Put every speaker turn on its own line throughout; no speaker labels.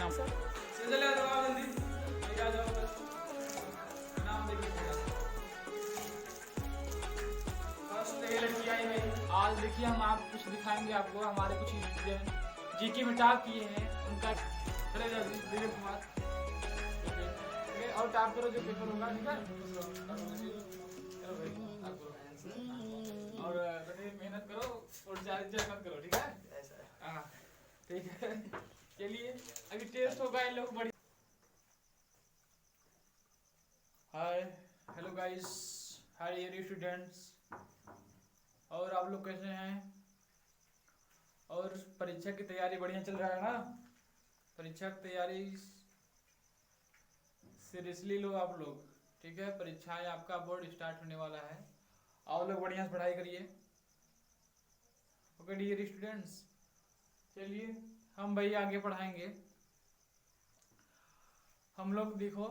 चले आओ जल्दी, आ जाओ बस। नाम देखिए फर्स्ट ये लड़की आई है। आज देखिए हम आप कुछ दिखाएंगे आपको, हमारे कुछ स्टूडेंट जीके में टॉप किए हैं उनका। चले जाओ विवेक कुमार, और टॉप करो जो पेपर होगा, ठीक है। चलो भाई टॉप करो और मेहनत करो और ज्यादा मत करो, ठीक है। हाँ ठीक है। चलिए अभी टेस्ट होगा इन लोग बड़ी। Hi hello guys, hi dear students, और आप लोग कैसे हैं? और परीक्षा की तैयारी बढ़िया चल रहा है ना? परीक्षा की तैयारी सीरियसली लो आप लोग, ठीक है। परीक्षाएं आपका बोर्ड स्टार्ट होने वाला है, आप लोग बढ़िया से पढ़ाई करिए, ओके डियर स्टूडेंट्स। चलिए हम भाई आगे पढ़ाएंगे। हम लोग देखो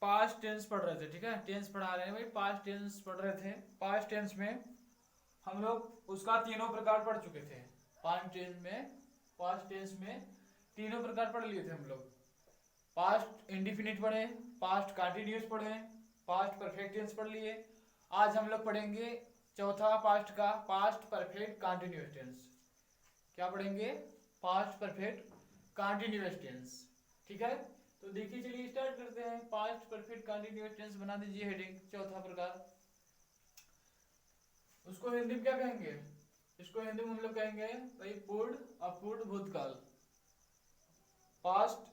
पास्ट टेंस पढ़ रहे थे, ठीक है। टेंस पढ़ा रहे हैं भाई, पास्ट टेंस पढ़ रहे थे। पास्ट टेंस में हम लोग उसका तीनों प्रकार पढ़ चुके थे। पास्ट टेंस में तीनों प्रकार पढ़ लिए थे हम लोग। पास्ट इंडिफिनिट पढ़े, पास्ट कंटिन्यूअस पढ़े, पास्ट परफेक्ट टेंस पढ़ लिए। आज हम लोग पढ़ेंगे चौथा पास्ट का, पास्ट परफेक्ट कंटिन्यूअस टेंस। क्या पढ़ेंगे? पास्ट परफेक्ट कंटिन्यूअस टेंस, ठीक है। तो देखिए चलिए स्टार्ट करते हैं। पास्ट परफेक्ट कंटिन्यूअस टेंस बना दीजिए हेडिंग, चौथा प्रकार। उसको हिंदी में क्या कहेंगे? इसको हिंदी में हम लोग कहेंगे भाई पूर्ण अपूर्ण भूतकाल। पास्ट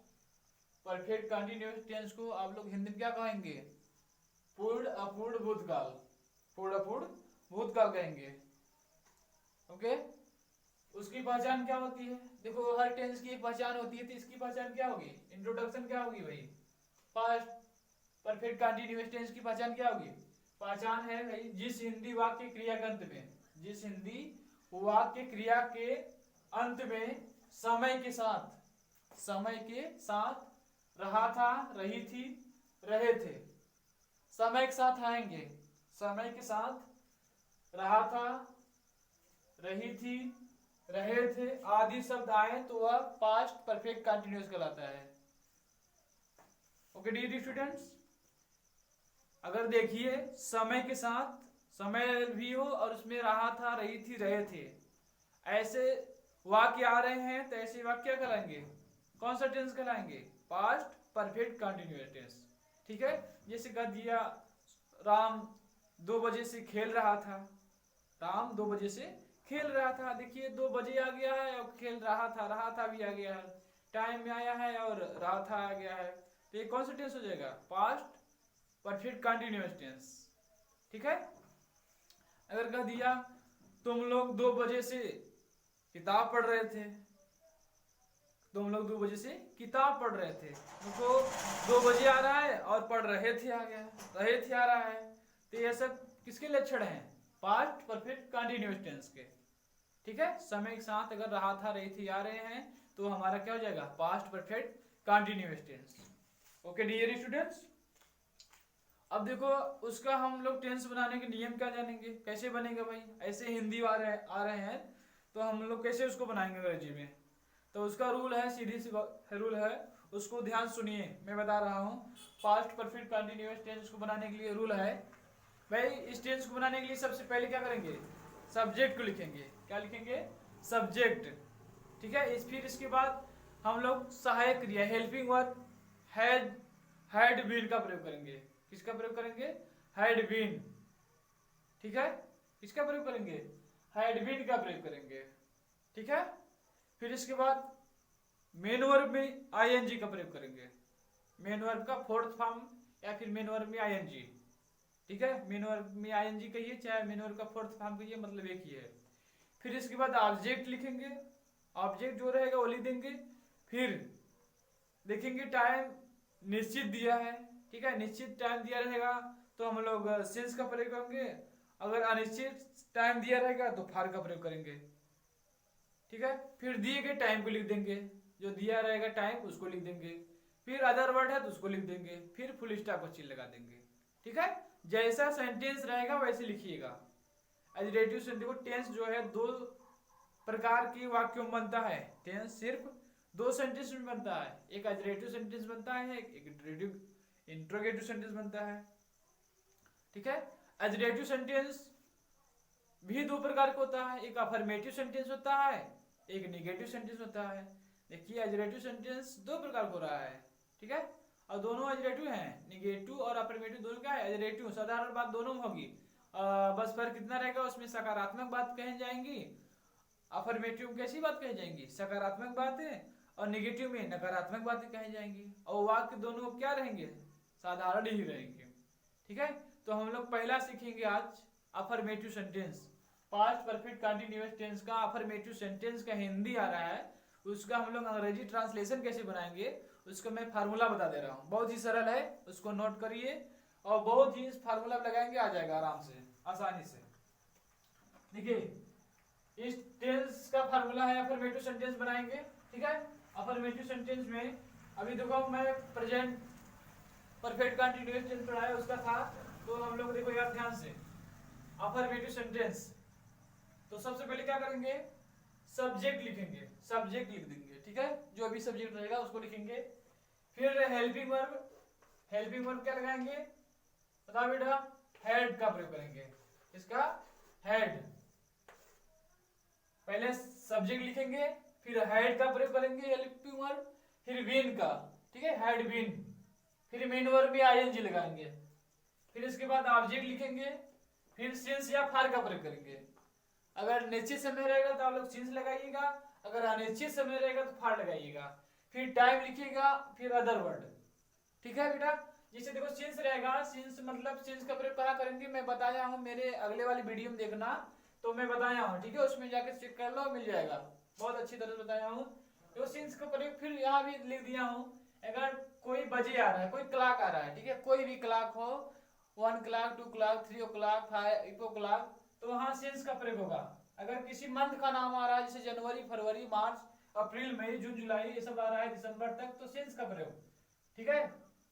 परफेक्ट कंटिन्यूअस टेंस को आप लोग हिंदी में क्या कहेंगे? पूर्ण अपूर्ण भूतकाल, पूर्ण अपूर्ण भूतकाल कहेंगे, ओके। उसकी पहचान क्या होती है? देखो हर टेंस की एक पहचान होती है, तो इसकी पहचान क्या होगी? इंट्रोडक्शन क्या होगी भाई? पास्ट परफेक्ट कंटिन्यूअस टेंस की पहचान क्या होगी? पहचान है भाई जिस हिंदी वाक्य क्रिया के अंत में, जिस हिंदी वाक्य क्रिया के अंत में समय के साथ रहा था, रही थी, रहे थे। समय के साथ आएंगे, समय के साथ रहा था, रही थी, रहे थे आदि शब्द आए तो वह पास्ट परफेक्ट कंटिन्यूअस कहलाता है, ओके डियर स्टूडेंट्स। अगर देखिए समय के साथ समय भी हो और उसमें रहा था, रही थी, रहे थे, ऐसे वाक्य आ रहे हैं तो ऐसे वाक्य क्या कहलाएंगे? कौन सा टेंस कहलाएंगे? पास्ट परफेक्ट कंटिन्यूअस टेंस, ठीक है। जैसे कह दिया राम 2 बजे से खेल रहा था, राम 2 बजे से खेल रहा था। देखिए 2 बजे आ गया है और खेल रहा था भी आ गया है, टाइम में आया है और रहा था आ गया है, तो ये कौन सा टेंस हो जाएगा? पास्ट परफेक्ट कंटिन्यूअस टेंस, ठीक है। अगर कह दिया तुम लोग 2 बजे से किताब पढ़ रहे थे, तुम लोग 2 बजे से किताब पढ़ रहे थे, तो 2 बजे आ रहा है और पढ़ रहे थे आ गया, रहे थे आ रहा है, तो ये सब किसके लक्षण हैं? पास्ट परफेक्ट कंटिन्यूअस टेंस के, ठीक है। समय के साथ अगर रहा था, रही थी आ रहे हैं तो हमारा क्या हो जाएगा? Past perfect continuous tense, okay dear students. अब देखो उसका हम लोग टेंस बनाने के नियम क्या जानेंगे, कैसे बनेगा भाई? ऐसे हिंदी आ रहे हैं तो हम लोग कैसे उसको बनाएंगे अंग्रेजी में? तो उसका रूल है, सीधी सी रूल है, उसको ध्यान सुनिए, मैं बता रहा हूँ। पास्ट परफेक्ट कंटिन्यूअस टेंस को बनाने के लिए रूल है भाई, इस टेंस को बनाने के लिए सबसे पहले क्या करेंगे? सब्जेक्ट को लिखेंगे। क्या लिखेंगे? सब्जेक्ट, ठीक है। फिर इसके बाद हम लोग सहायक क्रिया, हेल्पिंग वर्ब, हैड बीन का प्रयोग करेंगे। किसका प्रयोग करेंगे? हैड बीन, ठीक है। किसका प्रयोग करेंगे? हैड बीन का प्रयोग करेंगे, ठीक है। फिर इसके बाद मेन वर्ब में आईएनजी का प्रयोग करेंगे, मेन वर्ब का फोर्थ फॉर्म या फिर मेन वर्ब में आईएनजी, ठीक है। मेन वर्ब में आईएनजी कहिए चाहे मेन वर्ब का फोर्थ फॉर्म कहिए, मतलब एक ही है। फिर इसके बाद ऑब्जेक्ट लिखेंगे, ऑब्जेक्ट जो रहेगा वो लिख देंगे। फिर देखेंगे टाइम निश्चित दिया है, ठीक है, निश्चित टाइम दिया रहेगा तो हम लोग सिंस का प्रयोग करेंगे, अगर अनिश्चित टाइम दिया रहेगा तो फार का प्रयोग करेंगे, ठीक है। फिर दिए गए टाइम को लिख देंगे, जो दिया रहेगा टाइम उसको लिख देंगे। फिर अदर वर्ड है तो उसको लिख देंगे, फिर फुल स्टॉप को चिन्ह लगा देंगे, ठीक है। जैसा सेंटेंस रहेगा वैसे लिखिएगा। एडजेक्टिव देखो टेंस जो है 2 प्रकार की वाक्यों में बनता है, टेंस सिर्फ दो सेंटेंस में बनता है, एक एडजेक्टिव सेंटेंस बनता है, एक इंट्रोगेटिव सेंटेंस बनता है। ठीक है, एडजेक्टिव सेंटेंस भी दो प्रकार का होता है, एक अफर्मेटिव सेंटेंस होता है, एक नेगेटिव सेंटेंस होता है। देखिए एडजेक्टिव सेंटेंस दो प्रकार को रहा है, ठीक है, और दोनों एडजेक्टिव हैं, नेगेटिव और अफर्मेटिव दोनों क्या है, एडजेक्टिव। साधारण बात दोनों में होगी, बस फर्क कितना रहेगा, उसमें सकारात्मक बात कही जाएंगी, अफर्मेटिव में कैसी बात कही जाएंगी, सकारात्मक बातें, और नेगेटिव में नकारात्मक बातें कही जाएंगी, और वाक्य दोनों क्या रहेंगे, साधारण ही रहेंगे। ठीक है, तो हम लोग पहला सीखेंगे आज affirmative sentence. Past perfect continuous tense का अफर्मेटिव सेंटेंस का हिंदी आ रहा है, उसका हम लोग अंग्रेजी ट्रांसलेशन कैसे बनाएंगे, उसका मैं फार्मूला बता दे रहा हूँ। बहुत ही सरल है, उसको नोट करिए और बहुत ही फार्मूला लगाएंगे आ जाएगा आराम से, आसानी से। देखिए इस टेंस का फार्मूला है, अफर्मेटिव सेंटेंस बनाएंगे। ठीक है, अफर्मेटिव सेंटेंस में अभी देखो मैं प्रेजेंट परफेक्ट कंटीन्यूअस टेंस पढ़ाया उसका था, तो हम लोग देखो यार ध्यान से, अफर्मेटिव सेंटेंस तो सबसे पहले क्या करेंगे, सब्जेक्ट लिखेंगे, सब्जेक्ट लिख देंगे। ठीक है, जो भी सब्जेक्ट रहेगा उसको लिखेंगे। फिर हेल्पिंग वर्ब, हेल्पिंग वर्ब क्या लगाएंगे, बताओ बेटा, हेड का प्रयोग करेंगे। इसका हेड, पहले सब्जेक्ट लिखेंगे, फिर हेड का प्रयोग करेंगे हेल्पिंग वर्ब, फिर विन का, ठीक है, हेड विन, फिर मेन वर्ब भी आईएनजी लगाएंगे, फिर इसके बाद ऑब्जेक्ट लिखेंगे, फिर सिंस या फार का प्रयोग करेंगे। अगर निश्चित समय रहेगा तो आप लोग सिंस लगाइएगा, अगर अनिश्चित समय रहेगा तो फार लगाइएगा, फिर टाइम लिखिएगा, फिर अदर वर्ड। ठीक है बेटा, जैसे देखो सिंस रहेगा, सिंस मतलब सिंस का प्रयोग कहाँ करेंगे, मैं बताया हूँ मेरे अगले वाली वीडियो में देखना, तो मैं बताया हूँ। ठीक है, उसमें जाके चेक कर लो, मिल जाएगा, बहुत अच्छी तरह से बताया हूँ। तो सिंस का प्रयोग फिर यहाँ भी लिख दिया हूँ, अगर कोई बजे आ रहा है, कोई क्लॉक आ रहा है, ठीक है, कोई भी क्लॉक हो, 1 क्लॉक, 2 क्लॉक, 3 o'clock, 5 o'clock, तो वहां सिंस का प्रयोग होगा। अगर किसी मंथ का नाम आ रहा है, जैसे जनवरी, फरवरी, मार्च, अप्रैल, मई, जून, जुलाई, ये सब आ रहा है दिसंबर तक, तो सिंस का प्रयोग। ठीक है,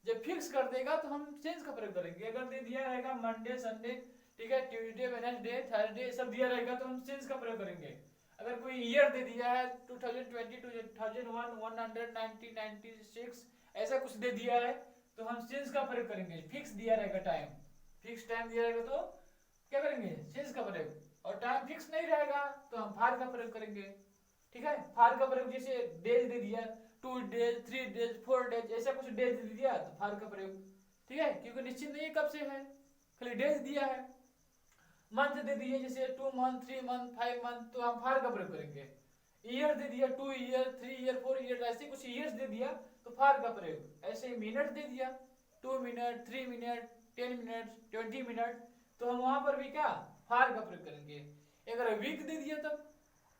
जब फिक्स कर देगा तो हम सिंस का प्रयोग करेंगे। अगर दे दिया रहेगा मंडे, संडे, ठीक है, ट्यूसडे, वेडनेसडे, थर्सडे, सब दिया रहेगा तो हम सिंस का प्रयोग करेंगे। अगर कोई ईयर दे दिया है 2020, 2001, 190, 96, ऐसा कुछ दे दिया है तो हम सिंस का प्रयोग करेंगे। फिक्स दिया रहेगा टाइम, फिक्स टाइम दिया रहेगा तो क्या करेंगे, सिंस का प्रयोग, और टाइम फिक्स नहीं रहेगा तो हम फार का प्रयोग करेंगे। ठीक है, फार का प्रयोग, जैसे डेज दे दिया 2 डेज, 3 डेज, 4 डेज, ऐसा कुछ डेज दे दिया तो फार का प्रयोग। ठीक है, क्योंकि निश्चित नहीं कब से है, खाली डेज दिया है। मंथ दे दिए जैसे 2 मंथ, 3 मंथ, 5 मंथ, तो हम फार का प्रयोग करेंगे। ईयर दे दिया 2 ईयर, 3 ईयर, 4 ईयर, ऐसे कुछ ईयर्स दे दिया तो फार का प्रयोग। ऐसे मिनट दे दिया 2 मिनट, 3 मिनट, 10 मिनट, 20 मिनट, तो हम वहां पर भी क्या, फार का प्रयोग करेंगे। अगर वीक दे दिया तब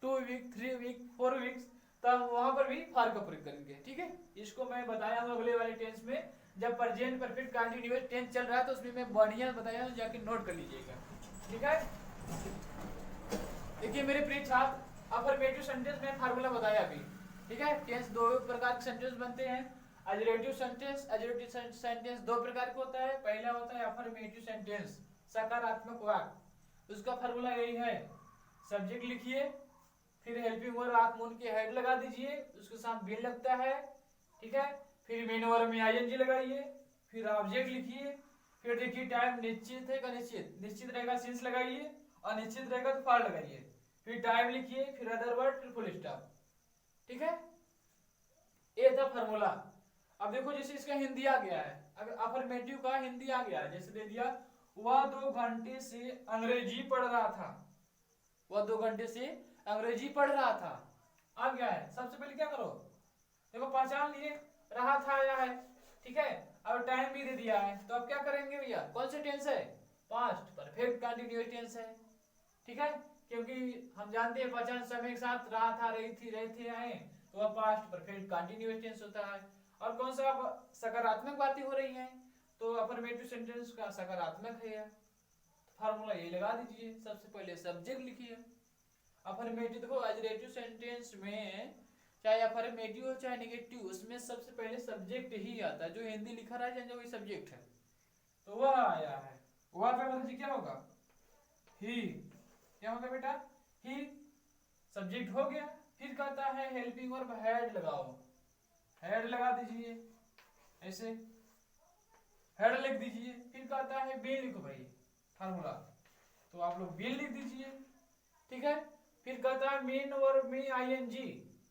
2 वीक, 3 वीक, 4 वीक्स, तब वहां पर भी फार का प्रयोग करेंगे। ठीक है, इसको मैं बताया हूँ अगले वाले टेंस में, जब प्रेजेंट परफेक्ट कंटीन्यूअस टेंस चल रहा है तो उसमें मैं बढ़िया बताया हूँ, जाके नोट कर लीजिएगा। ठीक है, देखिए मेरे प्रिय छात्र, अफर्मेटिव सेंटेंस में फार्मूला बताया अभी। ठीक है, टेंस दो प्रकार के सेंटेंस बनते हैं, एडजेक्टिव सेंटेंस, एडजेक्टिव सेंटेंस दो प्रकार का होता है। पहला होता है अफर्मेटिव सेंटेंस, सकारात्मक वाक्य, उसका फार्मूला यही है, सब्जेक्ट लिखिए, फिर हेल्पिंग वर्ब आप मून के हेड लगा दीजिए, उसके साथ बिन लगता है। ठीक है, फिर मेन वर्ब में आईएनजी लगाइए, फिर ऑब्जेक्ट लिखिए, फिर देखिए टाइम निश्चित है का निश्चित, निश्चित रहेगा सिंस लगाइए, अनिश्चित रहेगा तो फार लगाइए, फिर टाइम लिखिए, फिर अदर वर्ड, फिर फुल स्टॉप। ठीक है, ये था फार्मूला। अब देखो जैसे इसका हिंदी आ गया है, अगर अफर्मेटिव का हिंदी आ गया है, जैसे दे दिया वह 2 घंटे से अंग्रेजी पढ़ रहा था, वह 2 घंटे से अंग्रेजी पढ़ रहा था, आ गया है। सबसे पहले क्या करो, देखो पहचान लिए, रहा था आया है। ठीक है, अब टाइम भी दे दिया है, तो अब क्या करेंगे भैया, कौन सा टेंस है, पास्ट परफेक्ट कंटीन्यूअस टेंस है। ठीक है, क्योंकि हम जानते हैं पहचान समय के साथ रहा था, रही थी, रहे थे, आए, तो वह पास्ट परफेक्ट कंटीन्यूअस टेंस होता है। और कौन सा सकारात्मक बातें हो रही हैं, तो अफर्मेटिव सेंटेंस का सकारात्मक है, फार्मूला ये लगा दीजिए। सबसे पहले सब्जेक्ट लिखिए, अफर्मेटिव देखो एडजेक्टिव सेंटेंस में चाहे अफर्मेटिव हो चाहे नेगेटिव, उसमें सबसे पहले सब्जेक्ट ही आता है, जो हिंदी लिखा रहा है वही सब्जेक्ट है, तो वह आया है, वह का मतलब क्या होगा, ही, क्या होगा बेटा, ही, सब्जेक्ट हो गया, फिर कहता है हेल्पिंग वर्ब हैड लगाओ, हैड लगा दीजिए ऐसे, हेड लिख दीजिए। फिर कहता है बीन लिखो भाई फार्मूला, तो आप लोग बीन लिख दीजिए, ठीक है। फिर कहता है मेन वर्ब में आईएनजी,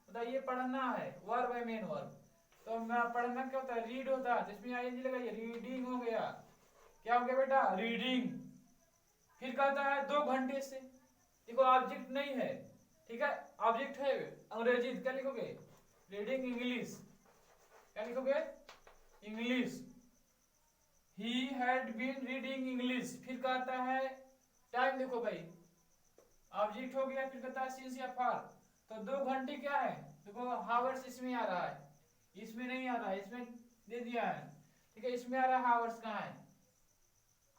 बताइए पढ़ना है, वर्ब है मेन वर्ब, तो मैं पढ़ना क्या होता है, रीड होता है, जिसमें आईएनजी लगाइए, रीडिंग हो गया, क्या हो गया बेटा, रीडिंग। फिर कहता है 2 घंटे से, देखो ऑब्जेक्ट नहीं है, ठीक है, ऑब्जेक्ट है अंग्रेजी, क्या लिखोगे, रीडिंग इंग्लिश, क्या लिखोगे, English, he had been reading English. फिर कहता है टाइम, देखो भाई ऑब्जेक्ट हो गया, फिर कहता है सिंस या फॉर, तो 2 घंटे क्या है, देखो हावर्स इसमें आ रहा है, इसमें नहीं आ रहा है, इसमें दे दिया है, ठीक है, इसमें आ रहा है हावर्स, कहाँ है,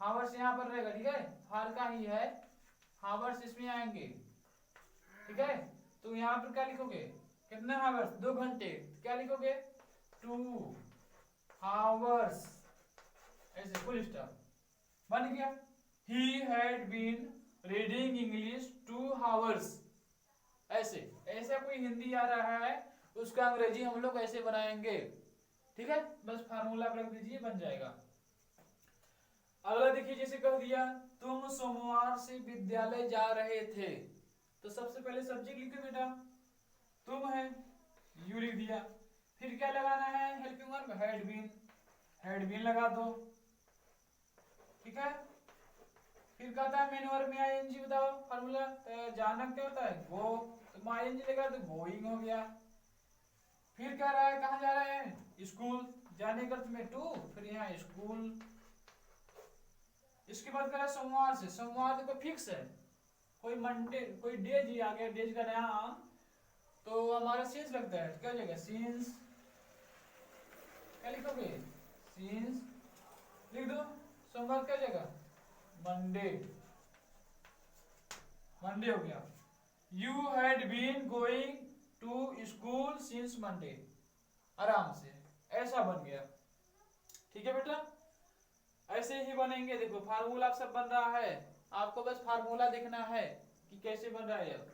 हावर्स यहाँ पर रहेगा, ठीक है, फॉर का ही है, हावर्स इसमें आएंगे, ठीक है। तो यहाँ पर क्या लिखोगे, कितना हावर्स, 2 घंटे, क्या लिखोगे, 2 हावर्स, ऐसे फुल स्टॉप, बन गया। He had been reading English 2 hours, ऐसे, ऐसा कोई हिंदी आ रहा है उसका अंग्रेजी हम लोग ऐसे बनाएंगे, ठीक है, बस फार्मूला रख दीजिए, बन जाएगा। अगला देखिए, जैसे कह दिया तुम सोमवार से विद्यालय जा रहे थे, तो सबसे पहले सब्जेक्ट लिखो बेटा, तुम है, यू लिख दिया। फिर क्या लगाना है, हेल्पिंग वर्ब हैड बीन लगा दो, ठीक है। फिर कहता है मेन वर्ब में आईएनजी, बताओ फार्मूला, जाना क्या होता है, गो, तो आईएनजी लगा तो गोइंग हो गया। फिर कह रहा है कहाँ जा रहे हैं, स्कूल, जाने का अर्थ में टू, फिर यहाँ स्कूल। इसके बाद कह रहा है सोमवार से, सोमवार देखो फिक्स है, कोई मंडे, कोई डेज ही आ गया, डेज का नाम, तो हमारा सीन्स लगता है, क्या हो जाएगा, सीन्स, क्या लिखोगे, सीन्स लिख दो, सोमवार क्या जाएगा, मंडे, मंडे हो गया। You had been going to school since Monday, आराम से ऐसा बन गया, ठीक है बेटा, ऐसे ही बनेंगे। देखो फार्मूला सब बन रहा है, आपको बस फार्मूला देखना है कि कैसे बन रहा है अब,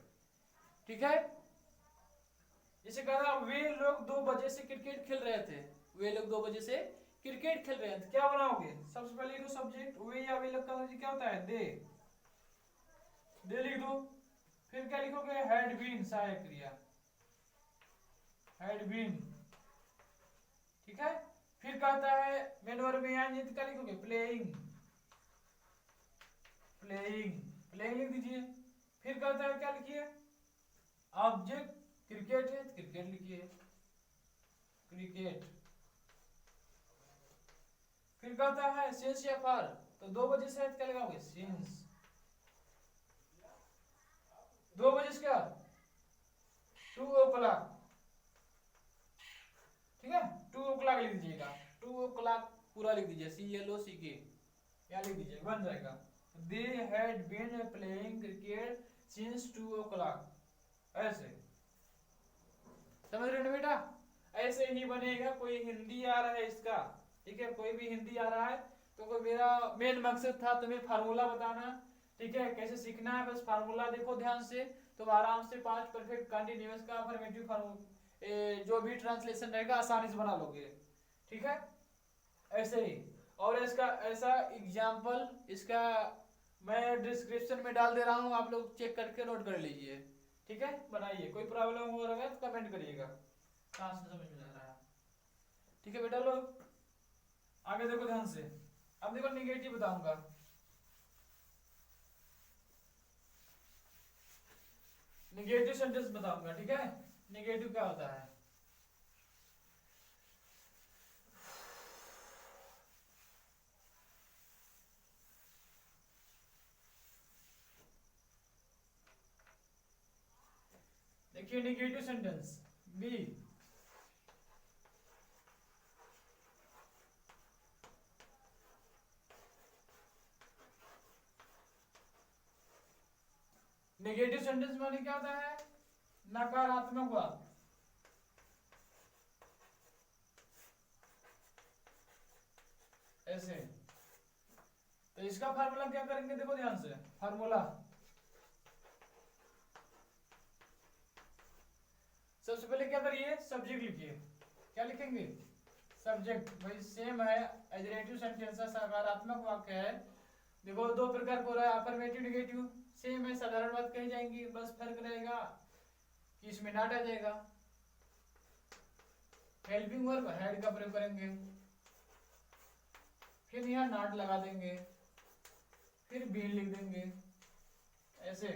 ठीक है। जैसे कह रहा वे लोग 2 बजे से क्रिकेट खेल रहे थे, वे लोग 2 बजे से क्रिकेट खेल रहे थे, क्या बनाओगे, सबसे पहले लिखो सब्जेक्ट, वे या वे लोग का क्या होता है, दे लिख दो। फिर क्या लिखोगे, हैड बीन, सहायक क्रिया, हैड बीन, ठीक है। फिर कहता है मेन वर्ब में आएंगे तो क्या लिखोगे, प्लेइंग, प्लेइंग लिख दीजिए। फिर कहता है क्या लिखिए, ऑब्जेक्ट क्रिकेट है तो क्रिकेट लिखिए, क्रिकेट। फिर कहता है सिंस या फॉर, तो 2 बजे से क्या लगाओगे, सिंस, 2 बजे से क्या, 2 o'clock, ठीक है, 2 o'clock लिख दीजिएगा, 2 o'clock पूरा लिख दीजिए, CLOCK, क्या लिख दीजिए, बन जाएगा। They had been playing cricket since 2 o'clock, ऐसे समझ रहे हो बेटा, ऐसे ही बनेगा। कोई हिंदी आ रहा है इसका, ठीक है, कोई भी हिंदी आ रहा है तो कोई, मेरा मेन मकसद था तुम्हें फार्मूला बताना, ठीक है, कैसे सीखना है, बस फार्मूला देखो ध्यान से, तुम आराम से 5 परफेक्ट कंटिन्यूअस का अफर्मेटिव फार्मूला जो भी ट्रांसलेशन रहेगा आसानी से बना लोगे, ठीक है, ऐसे ही। और इसका ऐसा एग्जाम्पल इसका मैं डिस्क्रिप्शन में डाल दे रहा हूँ, आप लोग चेक करके नोट कर लीजिए, ठीक है, बनाइए, कोई प्रॉब्लम हो रहा है तो कमेंट करिएगा कहाँ से समझ में आ रहा है, ठीक है बेटा लोग। आगे देखो ध्यान से, अब देखो निगेटिव बताऊंगा, निगेटिव सेंटेंस बताऊंगा, ठीक है, निगेटिव क्या होता है, देखिए negative sentence B, negative sentence माने क्या होता है, नकारात्मक बात, ऐसे। तो इसका फार्मूला क्या करेंगे, देखो ध्यान से, फार्मूला सबसे पहले क्या करिए, सब्जेक्ट लिखिए। क्या लिखेंगे, सब्जेक्ट। भाई सेम है, एजरेटिव सेंटेंसेस सकारात्मक वाक्य है। देखो दो प्रकार को रहा है, अफर्मेटिव नेगेटिव, सेम है, साधारण बात कही जाएंगी, बस फर्क रहेगा कि इसमें नॉट आ जाएगा। हेल्पिंग वर्ब हेड का प्रयोग करेंगे, फिर यहाँ नॉट लगा देंगे, फिर बीन लिख देंगे, ऐसे।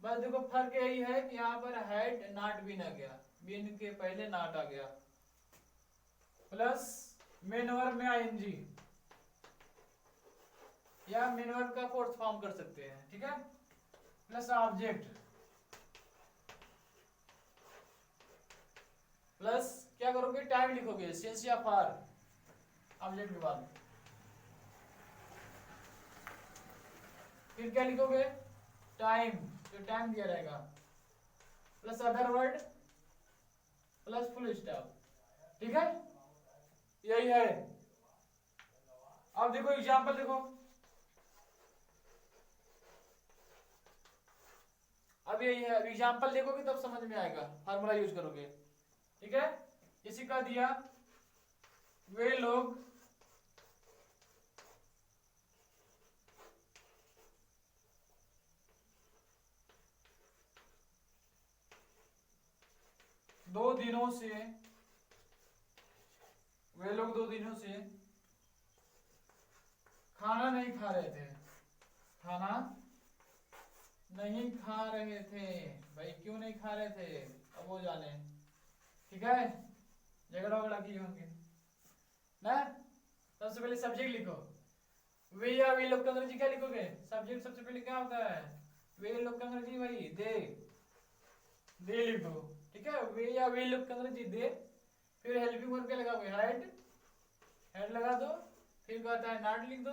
बस देखो फर्क यही है कि यहाँ पर हेड नॉट बीन आ गया, बीन के पहले नॉट आ गया, प्लस मेन वर्ब में आईएनजी, या मेन वर्ब का फोर्थ फॉर्म कर सकते हैं, ठीक है, प्लस ऑब्जेक्ट, प्लस क्या करोगे, टाइम लिखोगे, सिंस या फॉर, ऑब्जेक्ट के बाद फिर क्या लिखोगे, टाइम, जो टाइम दिया रहेगा, plus other word, plus full stop, ठीक है, यही है। अब देखो एग्जांपल देखो, अब यही है, एग्जांपल देखोगे तब समझ में आएगा, फार्मूला यूज करोगे, ठीक है। इसी का दिया, वे लोग दो दिनों से, वे लोग 2 दिनों से खाना नहीं खा रहे थे, खाना नहीं खा रहे थे। भाई क्यों नहीं खा रहे थे, अब वो जाने, ठीक है, झगड़ा वगड़ा किए होंगे ना। सबसे पहले सब्जेक्ट लिखो, वे या वे लोग का अंग्रेजी क्या लिखोगे, सब्जेक्ट सबसे पहले क्या होता है, वे लोग का अंग्रेजी भाई दे लिख दो, ठीक है, वे या वे लोग का अंग्रेजी दे, फिर हेल्पिंग वर्ब क्या लगाओगे, हेड लगा दो, फिर कहता है नॉट लिख दो,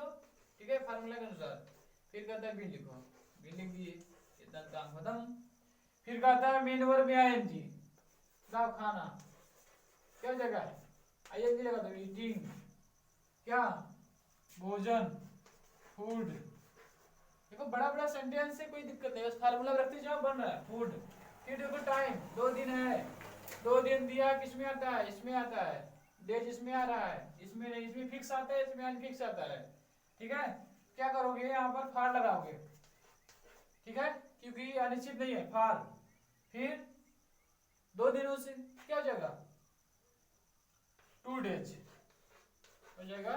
ठीक है, फार्मूला के अनुसार, फिर कहता है बीन लिखो, बीन लिख दिए, इतना काम खत्म। फिर कहता है मेन वर्ब में आईएनजी, लाओ खाना, क्या जगह आईएनजी लगा दो, ईटिंग, क्या भोजन, फूड। देखो बड़ा बड़ा सेंटेंस है, कोई दिक्कत नहीं, बस फार्मूला रखते जाओ, बन रहा है फूड। फिर देखो टाइम, 2 दिन है, 2 दिन दिया, किसमें आता है, इसमें आता है, डेज इसमें आ रहा है, इसमें नहीं, इसमें फिक्स आता है, इसमें अनफिक्स आता है, ठीक है। क्या करोगे, यहाँ पर फार लगाओगे, ठीक है, क्योंकि अनिश्चित नहीं है, फार, फिर 2 दिनों से क्या हो जाएगा, 2 डेज हो जाएगा,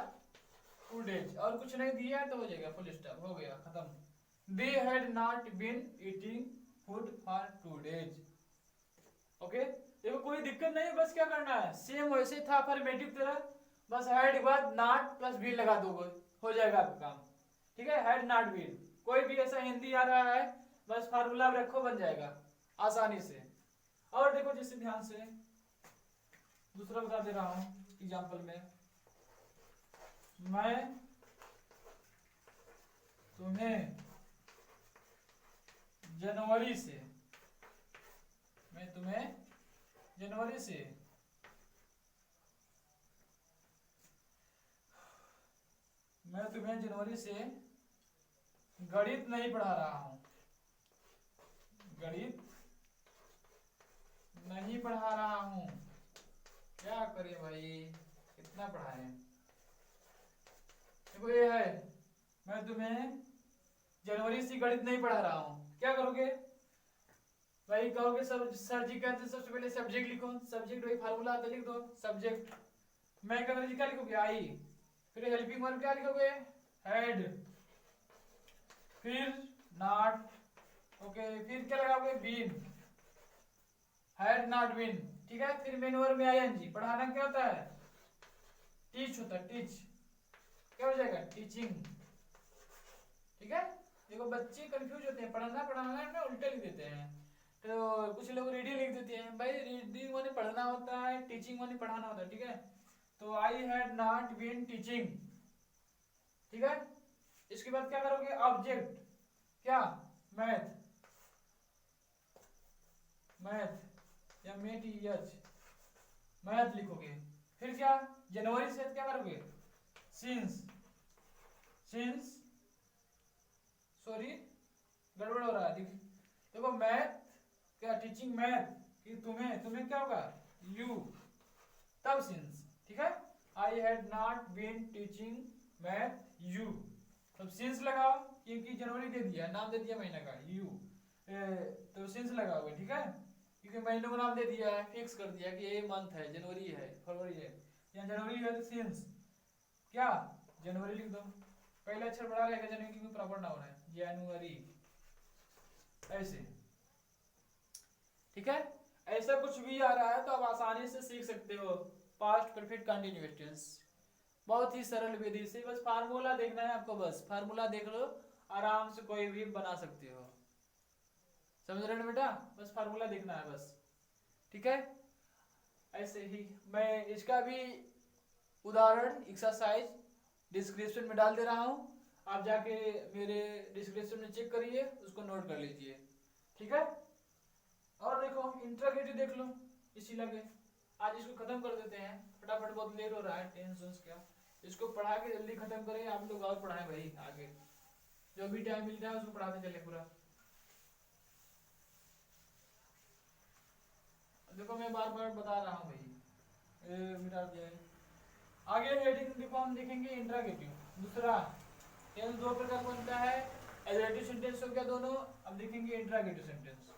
2 डेज, और कुछ नहीं दिया तो हो जाएगा फुल स्टॉप, हो गया खत्म। They had not been eating food for 2 days, okay. देखो कोई दिक्कत नहीं है, बस क्या करना है, सेम वैसे था अफर्मेटिव तरह, बस हैड के बाद नॉट प्लस बीन लगा दोगे, हो जाएगा आपका काम, ठीक है, हैड नॉट बीन। कोई भी ऐसा हिंदी आ रहा है, बस फार्मूला रखो, बन जाएगा आसानी से। और देखो जैसे ध्यान से दूसरा बता दे रहा हूं एग्जांपल में, मैं तुम्हें जनवरी से, मैं तुम्हें जनवरी से गणित नहीं पढ़ा रहा हूं, गणित नहीं पढ़ा रहा हूं। क्या करें भाई, कितना पढ़ाएं। देखो ये है, मैं तुम्हें जनवरी से गणित नहीं पढ़ा रहा हूं, क्या करोगे भाई, कहोगे सब सर जी कहते सबसे पहले सब्जेक्ट लिखो, सब्जेक्ट वही फार्मूला आता लिख दो, सब्जेक्ट, मैं का अंग्रेजी क्या लिखोगे, आई, फिर हेल्पिंग वर्ब क्या लिखोगे, हेड, फिर नॉट, ओके, फिर क्या लगाओगे, बीन, हैड नॉट बीन, ठीक है, फिर मेन वर्ब में आईएनजी। पढ़ाना क्या होता है, टीच होता है, टीच, क्या हो जाएगा, टीचिंग, ठीक है। देखो बच्चे कंफ्यूज होते हैं, पढ़ाना ना उल्टे लिख देते हैं, तो कुछ लोग रीडिंग लिख देते हैं, भाई रीडिंग माने पढ़ना होता है, टीचिंग माने पढ़ाना होता है, ठीक है। तो I had not been teaching, ठीक है। इसके बाद क्या करोगे, ऑब्जेक्ट, क्या, मैथ, मैथ या मेथ, मैथ लिखोगे, फिर क्या, जनवरी से क्या करोगे, सिंस, सॉरी गड़बड़ हो रहा है, देखो मैथ क्या, टीचिंग मैथ, कि तुम्हें क्या होगा, यू, तब सिंस, ठीक है। I had not been teaching math you, तब सिंस लगाओ क्योंकि जनवरी दे दिया, नाम दे दिया महीने का यू, तो सिंस लगाओगे, ठीक है, क्योंकि महीनों का नाम दे दिया है, फिक्स कर दिया कि ये मंथ है, जनवरी है, फरवरी है, या जनवरी है तो सिंस क्या जनवरी लिख दो, पहला अक्षर बड़ा रहेगा जनवरी क्योंकि प्रॉपर नाउन है, जनवरी, ऐसे, ठीक है। ऐसा कुछ भी आ रहा है तो आप आसानी से सीख सकते हो पास्ट परफेक्ट कंटिन्यूअस टेंस, बहुत ही सरल विधि से, बस फार्मूला देखना है आपको, बस फार्मूला देख लो, आराम से कोई भी बना सकते हो, समझ रहे हो बेटा, बस फार्मूला देखना है बस, ठीक है। ऐसे ही मैं इसका भी उदाहरण एक्सरसाइज डिस्क्रिप्शन में डाल दे रहा हूँ, आप जाके मेरे डिस्क्रिप्शन में चेक करिए, उसको नोट कर लीजिए, ठीक है। और देखो इंट्रोगेटिव देख लो, इसी लगे आज इसको खत्म कर देते हैं फटाफट, बहुत लेट हो रहा है, टेंशन क्या, इसको पढ़ा के जल्दी खत्म करें, आप लोग और पढ़ाएं भाई, आगे जो भी टाइम मिल रहा है उसको पढ़ाते चले पूरा। देखो मैं बार बार बता रहा हूँ भाई, मिटा दिया है। आगे हेडिंग देखो हम देखेंगे इंट्रोगेटिव, दूसरा टेंस दो प्रकार बनता है, एडजेक्टिव सेंटेंस हो गया दोनों, अब देखेंगे इंट्रोगेटिव सेंटेंस।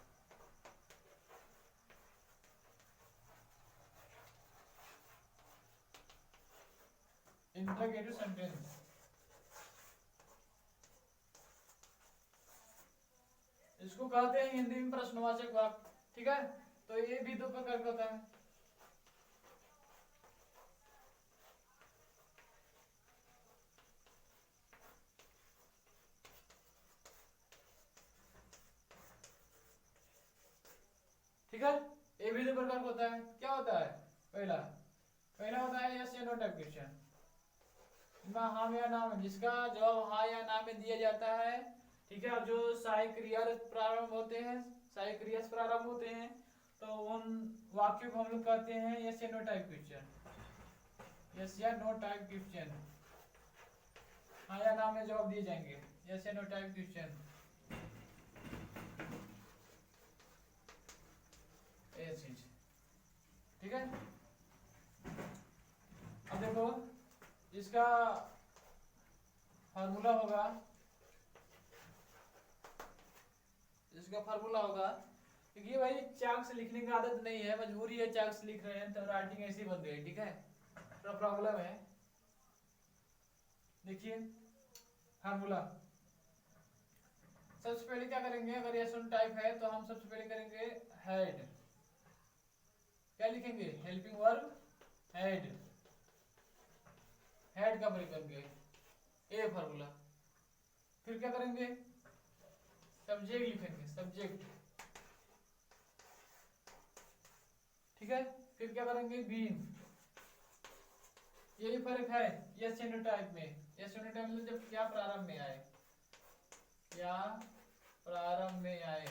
इंट्रोगेटिव सेंटेंस इसको कहते हैं हिंदी में प्रश्नवाचक वाक्य, ठीक है, तो ये भी दो प्रकार का होता है, ठीक है, ये भी दो प्रकार का होता है, क्या होता है, पहला होता है यस या नो टाइप क्वेश्चन, हाँ या ना में, जिसका जवाब हाँ या ना में दिया जाता है, ठीक है, और जो सहायक क्रिया प्रारंभ होते हैं, सहायक क्रिया से प्रारंभ होते हैं, तो उन वाक्यों को हम लोग कहते हैं यस या नो टाइप क्वेश्चन, यस या नो टाइप क्वेश्चन, हाँ या ना में जवाब दिए जाएंगे, यस या नो टाइप क्वेश्चन, ये चीज, ठीक है। अब देखो इसका फार्मूला होगा, इसका फार्मूला होगा, क्योंकि भाई चाक से लिखने की आदत नहीं है, मजबूरी है, चाक से लिख रहे हैं तो राइटिंग ऐसी बन गई, ठीक है, थोड़ा प्रॉब्लम है। देखिए फार्मूला, सबसे पहले क्या करेंगे, अगर यस नो टाइप है तो हम सबसे पहले करेंगे हेड, क्या लिखेंगे, हेल्पिंग वर्ब हेड, हेड का प्रयोग करेंगे, ए फार्मूला, फिर क्या करेंगे, सब्जेक्ट लिखेंगे, सब्जेक्ट, ठीक है, फिर क्या करेंगे, बीन, यही फर्क है यस या नो टाइप में, यस या नो टाइप मतलब जब क्या प्रारंभ में आए, क्या प्रारंभ में आए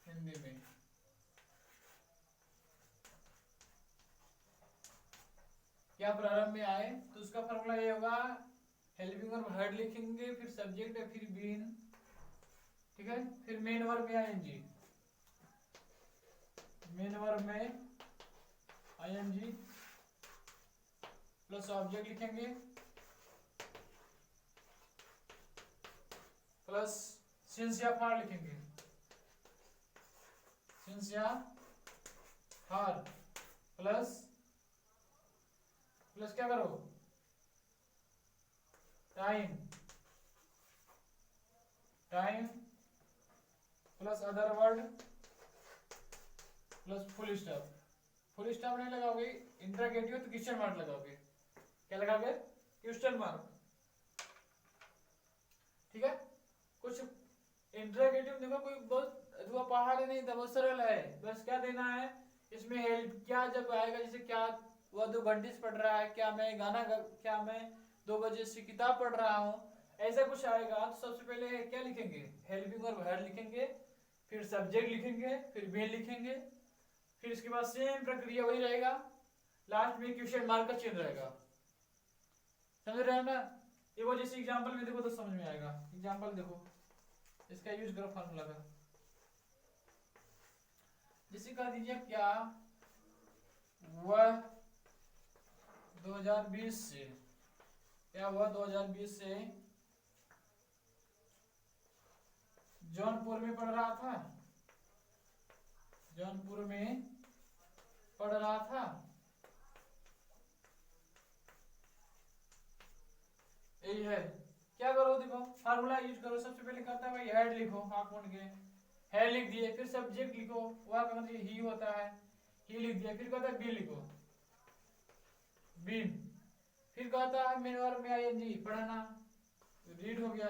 हिंदी में, क्या प्रारंभ में आए, तो उसका फॉर्मूला ये होगा, हेल्पिंग वर्ब हेड लिखेंगे, फिर सब्जेक्ट है, फिर बीन, ठीक है, फिर मेन वर्ब में आईएनजी, मेन वर्ब में आईएनजी प्लस ऑब्जेक्ट लिखेंगे प्लस सिंस या फार लिखेंगे, सिंस या फार प्लस प्लस क्या करो, time, time plus other word plus full stop, full stop नहीं लगाओगे, इंट्रोगेटिव तो क्वेश्चन मार्क लगाओगे, क्या लगाओगे, क्वेश्चन मार्क, ठीक है। कुछ इंट्रोगेटिव देखो कोई बहुत अधूरा पहाड़ नहीं था, बहुत सरल है, बस क्या देना है इसमें, हेल्प क्या जब आएगा, जैसे क्या वह 2 घंटे से पढ़ रहा है, क्या मैं क्या मैं 2 बजे से किताब पढ़ रहा हूँ, ऐसा कुछ आएगा तो सबसे पहले क्या लिखेंगे, हेल्पिंग और वर्ब लिखेंगे, फिर सब्जेक्ट लिखेंगे, फिर बेन लिखेंगे, फिर इसके बाद सेम प्रक्रिया वही रहेगा, लास्ट में क्वेश्चन मार्क का चिन्ह रहेगा, समझ रहे हैं ना। ये वो जैसे एग्जांपल में देखो तो समझ में आएगा, एग्जांपल देखो, इसका यूज करो फार्मूला का, जिसे कह दीजिए क्या वह 2020 से, क्या वह 2020 से जौनपुर में पढ़ रहा था, जौनपुर में पढ़ रहा था। यही है। क्या करो, देखो फार्मूला यूज करो। सबसे पहले कहता है भाई हेड लिखो, आंख मूंद के हेड लिख दिए, फिर सब्जेक्ट लिखो, वह का मतलब ही होता है, ही लिख दिया, फिर कहता है बी लिखो, बीन, फिर कहता है मेन वर्ब में आईएनजी पढ़ना, रीड हो गया,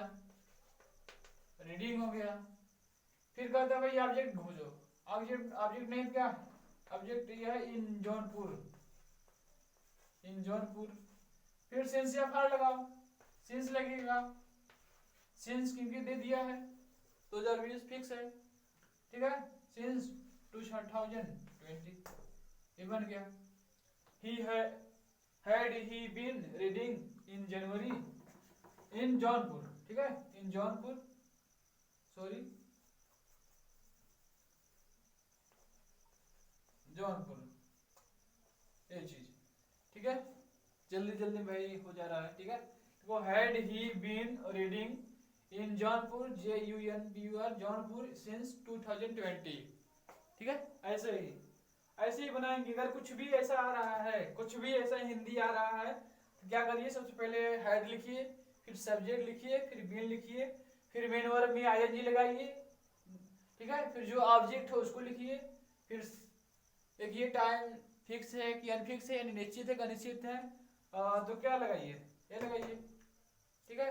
रीडिंग हो गया, फिर कहता है भाई ऑब्जेक्ट खोजो, ऑब्जेक्ट ऑब्जेक्ट नहीं क्या, ऑब्जेक्ट यह है इन जौनपुर, इन जौनपुर, फिर सेंस या फार लगाओ, सेंस लगेगा, सेंस क्योंकि दे दिया है 2020 फिक्स है, ठीक है, सिंस 2020 ये बन गया। He had he been reading in January in Jaunpur, ठीक है, इन जौनपुर, सॉरी जौनपुर, ये चीज, ठीक है, जल्दी जल्दी भाई हो जा रहा है, ठीक है। वो had he been reading in Jaunpur, JUNPUR Jaunpur since 2020, ठीक है। ऐसे ही बनाएंगे। अगर कुछ भी ऐसा आ रहा है, कुछ भी ऐसा हिंदी आ रहा है तो क्या करिए, सबसे पहले हेड लिखिए, फिर सब्जेक्ट लिखिए, फिर बीन लिखिए, फिर मेन वर्ब में आईएनजी लगाइए, ठीक है, फिर जो ऑब्जेक्ट है उसको लिखिए, फिर देखिए टाइम फिक्स है कि अनफिक्स है, यानी निश्चित है कि अनिश्चित है, तो क्या लगाइए, ये लगाइए, ठीक है।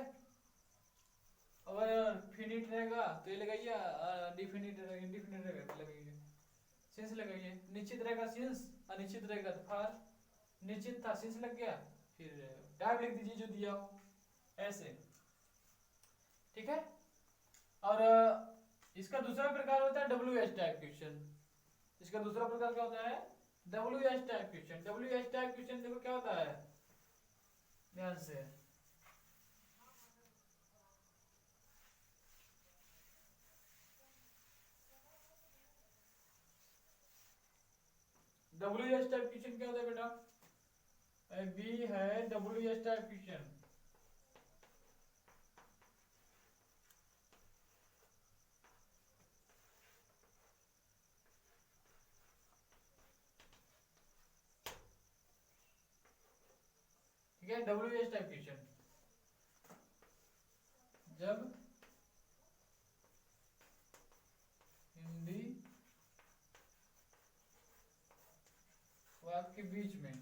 अगर फिनिट रहेगा तो ये लगाइए, डिफिनिट इंडिफिनिट रहेगा तो लगाइए, सिंस लगाइए, निश्चित रहेगा सिंस, अनिश्चित रहेगा तो फार, निश्चित था सिंस लग गया, फिर टाइम लिख दीजिए जो दिया हो, ऐसे, ठीक है। और इसका दूसरा प्रकार होता है WH टाइप क्वेश्चन। इसका दूसरा प्रकार क्या होता है, WH type question. WH type question देखो क्या होता है, ध्यान से, WH टाइप क्वेश्चन क्या होता है बेटा, बी है WH टाइप क्वेश्चन। ठीक है, WH टाइप क्वेश्चन जब हिंदी वाक्य के बीच में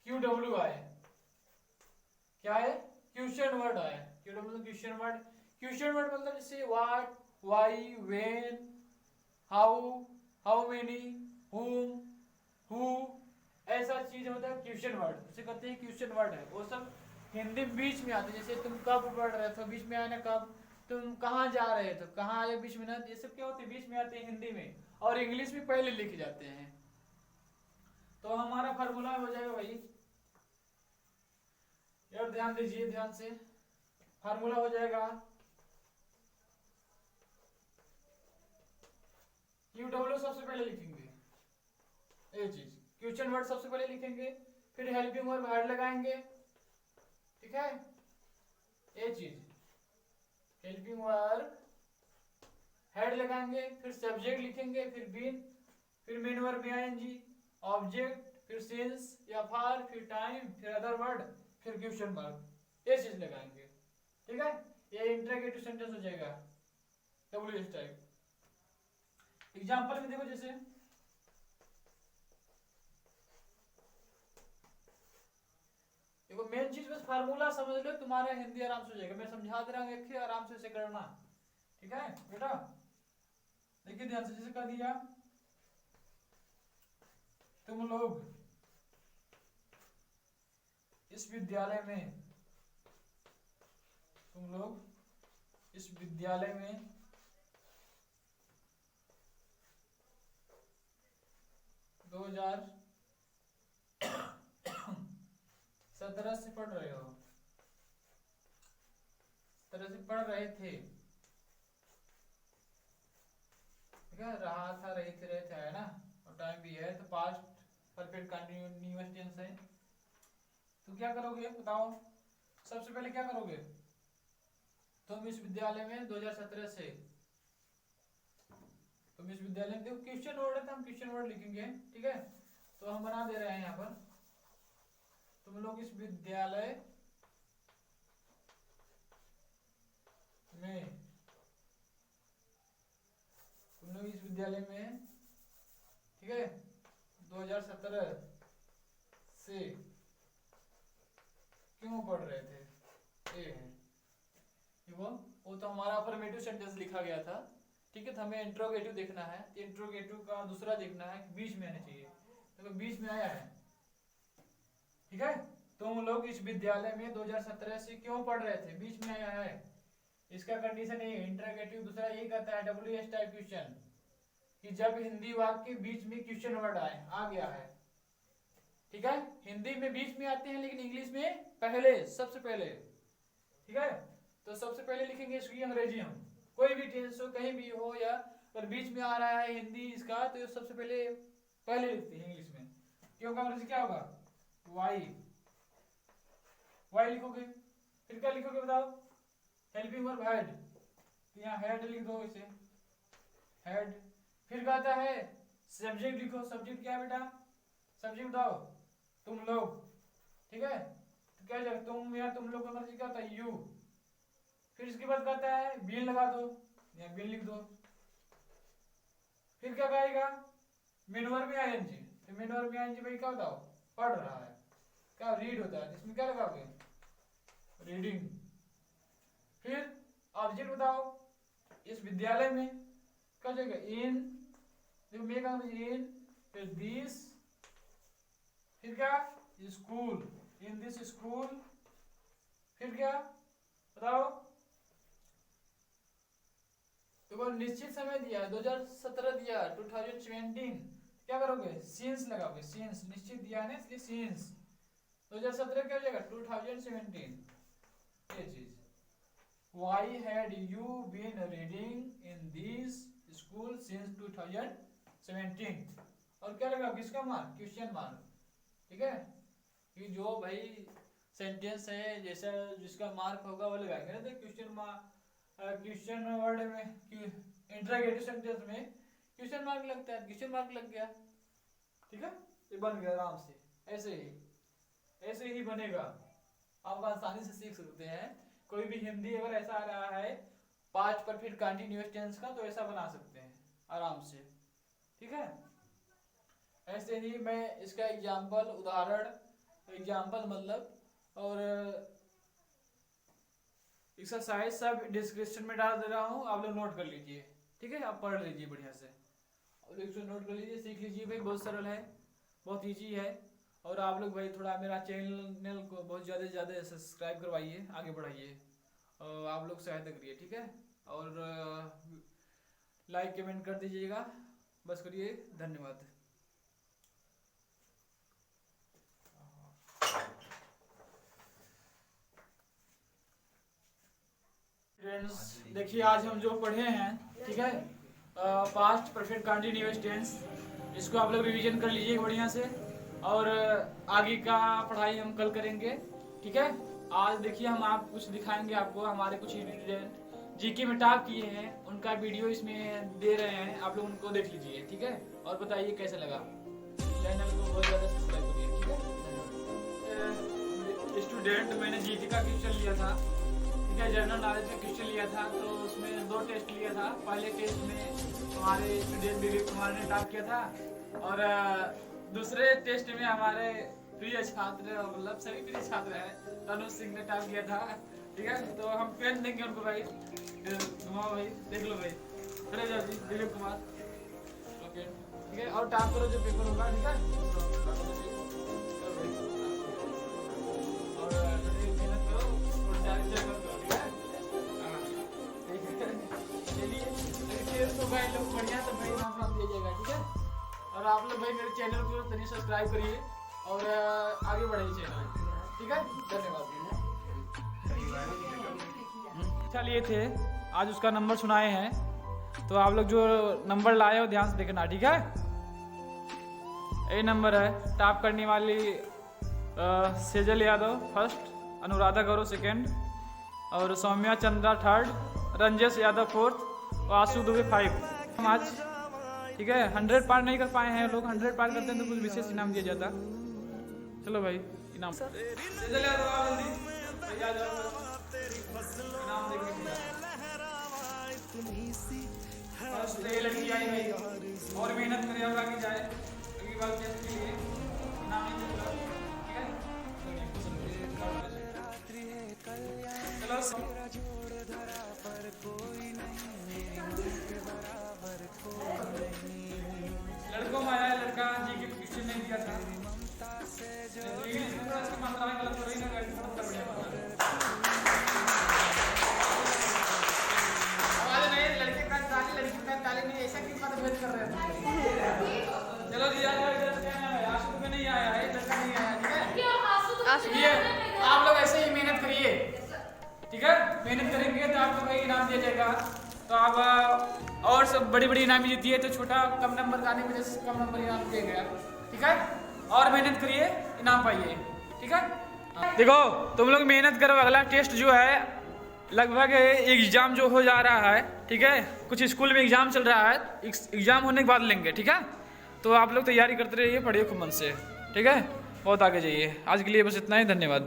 QW आए, क्या है, क्वेश्चन वर्ड आए, QW मतलब क्वेश्चन वर्ड, क्वेश्चन वर्ड मतलब जैसे what, why, when, how many, whom, who, ऐसा चीज होता है क्वेश्चन वर्ड, उसे कहते हैं क्वेश्चन वर्ड है। वो सब हिंदी में बीच में आते हैं, जैसे तुम कब पढ़ रहे थे, बीच में आया ना कब, तुम कहाँ जा रहे थे, कहाँ आए बीच में ना, ये सब क्या होते हैं बीच में आते हैं हिंदी में, और इंग्लिश में पहले लिखे जाते हैं। तो हमारा फार्मूला हो जाएगा भाई, यार ध्यान दीजिए, ध्यान से, फार्मूला हो जाएगा QW सबसे पहले लिखेंगे, ये चीज क्वेश्चन वर्ड सबसे पहले लिखेंगे, फिर हेल्पिंग वर्ब हेड लगाएंगे, ठीक है, ये चीज हेल्पिंग वर्ब हेड लगाएंगे, फिर सब्जेक्ट लिखेंगे, फिर बीन, फिर मेन वर्ब में आईएनजी, ऑब्जेक्ट, फिर सिंस या फार, फिर टाइम, फिर अदर वर्ड, फिर क्वेश्चन वर्ब, ये चीज लगाएंगे, ठीक है। ये इंटरोगेटिव सेंटेंस हो जाएगा WH टाइप। एग्जांपल में देखो, जैसे देखो मेन चीज बस फार्मूला समझ लो, तुम्हारा हिंदी आराम से हो जाएगा, मैं समझा दे रहा हूँ, एक आराम से इसे करना, ठीक है बेटा। देखिए ध्यान से, जैसे कह दिया तुम लोग इस विद्यालय में, तुम लोग इस विद्यालय में 2000 17 से पढ़ रहे हो, 17 से पढ़ रहे थे, ठीक है। रहा था, रही थे, रहे थे है ना, और टाइम भी है, तो पास्ट परफेक्ट कंटिन्यूअस टेंस है। तो क्या करोगे बताओ, सबसे पहले क्या करोगे तुम इस विद्यालय में 2017 से, तुम इस विद्यालय में, देखो क्वेश्चन वर्ड है तो हम क्वेश्चन वर्ड लिखेंगे, ठीक है। तो हम बना दे रहे हैं यहाँ पर, तुम लोग इस विद्यालय में, तुम लोग इस विद्यालय में, ठीक है, 2017 से क्यों पढ़ रहे थे, ये है वो तो हमारा अफर्मेटिव सेंटेंस लिखा गया था, ठीक है। तो हमें इंट्रोगेटिव देखना है, इंट्रोगेटिव का दूसरा देखना है कि बीच में आना चाहिए, तो बीच में आया है, ठीक है। तुम लोग इस विद्यालय में 2017 से क्यों पढ़ रहे थे, बीच में आया है, इसका कंडीशन ये इंट्रोगेटिव दूसरा यही कहता है WH टाइप क्वेश्चन, कि जब हिंदी वाक्य के बीच में क्वेश्चन वर्ड आए, आ गया है, ठीक है। हिंदी में बीच में आते हैं लेकिन इंग्लिश में पहले, सबसे पहले, ठीक है। तो सबसे पहले लिखेंगे इसकी अंग्रेजी, हम कोई भी टेंस हो कहीं भी हो, या अगर बीच में आ रहा है हिंदी इसका, तो सबसे पहले लिखते हैं इंग्लिश में, क्योंकि अंग्रेजी क्या होगा, वाई लिखोगे। फिर क्या लिखोगे बताओ, हेल्पिंग वर्ब हेड, तो यहाँ हेड लिख दो इसे, हेड। फिर कहता है सब्जेक्ट लिखो, सब्जेक्ट क्या है बेटा, सब्जेक्ट बताओ, तुम लोग, ठीक है। तो क्या जाएगा, तुम या तुम लोग का अंग्रेजी क्या होता है, यू। फिर इसके बाद कहता है बीन लगा दो, या बीन लिख दो। फिर क्या कहेगा, मेन वर्ब में आईएनजी, तो मेन वर्ब में आईएनजी भाई क्या बताओ, पढ़ रहा है, क्या रीड होता है, इसमें क्या लगाओगे, रीडिंग। फिर ऑब्जेक्ट बताओ, इस विद्यालय में क्या जाएगा, इन, देखो मैं कहा इन, फिर दिस, फिर क्या, स्कूल, इन दिस स्कूल। फिर क्या बताओ, देखो निश्चित समय दिया 2017 दिया 2017, क्या करोगे, सीन्स लगाओगे, सीन्स निश्चित दिया है ना, इसलिए सीन्स 2017 क्या हो जाएगा 2017, ये चीज। Why had you been reading in this school since 2017? और क्या लगा, किसका मार्क, क्वेश्चन मार्क, ठीक है। कि जो भाई सेंटेंस है जैसा जिसका मार्क होगा वो लगाएंगे ना, तो क्वेश्चन मार्क, क्वेश्चन वर्ड में, इंटरोगेटिव सेंटेंस में क्वेश्चन मार्क लगता है, क्वेश्चन मार्क लग गया, ठीक है। ये बन गया आराम से, ऐसे ही बनेगा, आप आसानी से सीख सकते हैं। कोई भी हिंदी अगर ऐसा आ रहा है पास्ट परफेक्ट कंटीन्यूअस टेंस का, तो ऐसा बना सकते हैं आराम से, ठीक है। ऐसे ही मैं इसका एग्जाम्पल, उदाहरण, एग्जाम्पल मतलब और एक्सरसाइज सब डिस्क्रिप्शन में डाल दे रहा हूँ, आप लोग नोट कर लीजिए, ठीक है। आप पढ़ लीजिए बढ़िया से, आप लोग इसको नोट कर लीजिए, सीख लीजिए भाई, बहुत सरल है, बहुत ईजी है। और आप लोग भाई थोड़ा मेरा चैनल को बहुत ज़्यादा से ज़्यादा सब्सक्राइब करवाइए, आगे बढ़ाइए, और आप लोग सहायता करिए, ठीक है। और लाइक कमेंट कर दीजिएगा, बस करिए, धन्यवाद। फ्रेंड्स देखिए, आज हम जो पढ़े हैं, ठीक है, पास्ट परफेक्ट कंटीन्यूअस टेंस, इसको आप लोग रिवीजन कर लीजिए बढ़िया से, और आगे का पढ़ाई हम कल करेंगे, ठीक है। आज देखिए हम आप कुछ दिखाएंगे आपको, हमारे कुछ स्टूडेंट जीके में टॉप किए हैं, उनका वीडियो इसमें दे रहे हैं, आप लोग उनको देख लीजिए, ठीक है। और बताइए कैसा लगा, चैनल को बहुत ज़्यादा सब्सक्राइब करिए, ठीक है। स्टूडेंट मैंने जीके का क्वेश्चन लिया था, ठीक है, जनरल नॉलेज का क्वेश्चन लिया था, तो उसमें 2 टेस्ट लिया था। पहले टेस्ट में हमारे स्टूडेंट दिलीप कुमार ने टॉप किया था, और दूसरे टेस्ट में हमारे प्रिय छात्र, मतलब सभी प्रिय छात्र हैं, तनुज सिंह ने टॉप किया था, ठीक है। तो हम पेन देंगे उनको भाई, घुमाओ भाई, देख लो भाई, चले जाओ जी, दिलीप कुमार, ओके, ठीक है। और टॉप करो जो पेपर होगा, ठीक है। तो भाई लोग बढ़िया से भाई नाम दीजिएगा, ठीक है। और आप लोग भाई मेरे चैनल को सब्सक्राइब करिए और आगे बढ़ाइए चैनल। ठीक है, धन्यवाद। चलिए थे आज उसका नंबर सुनाए हैं, तो आप लोग जो नंबर लाए हो ध्यान से देखना, ठीक है। यही नंबर है। टॉप करने वाली सेजल यादव फर्स्ट, अनुराधा गौरव सेकेंड, और सौम्या चंद्रा थर्ड, रंजेश यादव फोर्थ और आशु दुबे 5। हम आज ठीक है 100 पार नहीं कर पाए हैं लोग। 100 पार करते हैं तो कुछ विशेष इनाम दिया जाता। चलो भाई इनाम सेजल यादव आओ जल्दी, आ जाओ इनाम देखने। फर्स्ट ये लड़की आई भाई, और मेहनत करे और आगे जाए अगली बार टेस्ट के लिए। इनाम नहीं मिलेगा, ठीक है। चलो लड़कों में आया लड़का जी के क्वेश्चन नहीं दिया था, इंग्लिश में थोड़ा सी मात्रा गलत हो रही है ना, लड़के का ताली लड़की का ताली नहीं, ऐसा क्यों मतभेद कर रहे हैं। चलो जी आशु में नहीं आया है, लड़का नहीं आया, ठीक है। ये आप लोग ऐसे ही मेहनत करिए, ठीक है। मेहनत करेंगे तो आपको कोई इनाम दिया जाएगा। तो आप और सब बड़ी बड़ी इनाम जीती है, तो छोटा कम नंबर आने की वजह से कम नंबर इनाम दिया गया, ठीक है। और मेहनत करिए, इनाम पाइए, ठीक है। देखो तुम लोग मेहनत करो, अगला टेस्ट जो है लगभग एग्जाम जो हो जा रहा है, ठीक है। कुछ स्कूल में एग्जाम चल रहा है, एग्जाम होने के बाद लेंगे, ठीक है। तो आप लोग तैयारी करते रहिए, पढ़िए खूब मन से, ठीक है। बहुत आगे जाइए। आज के लिए बस इतना ही, धन्यवाद।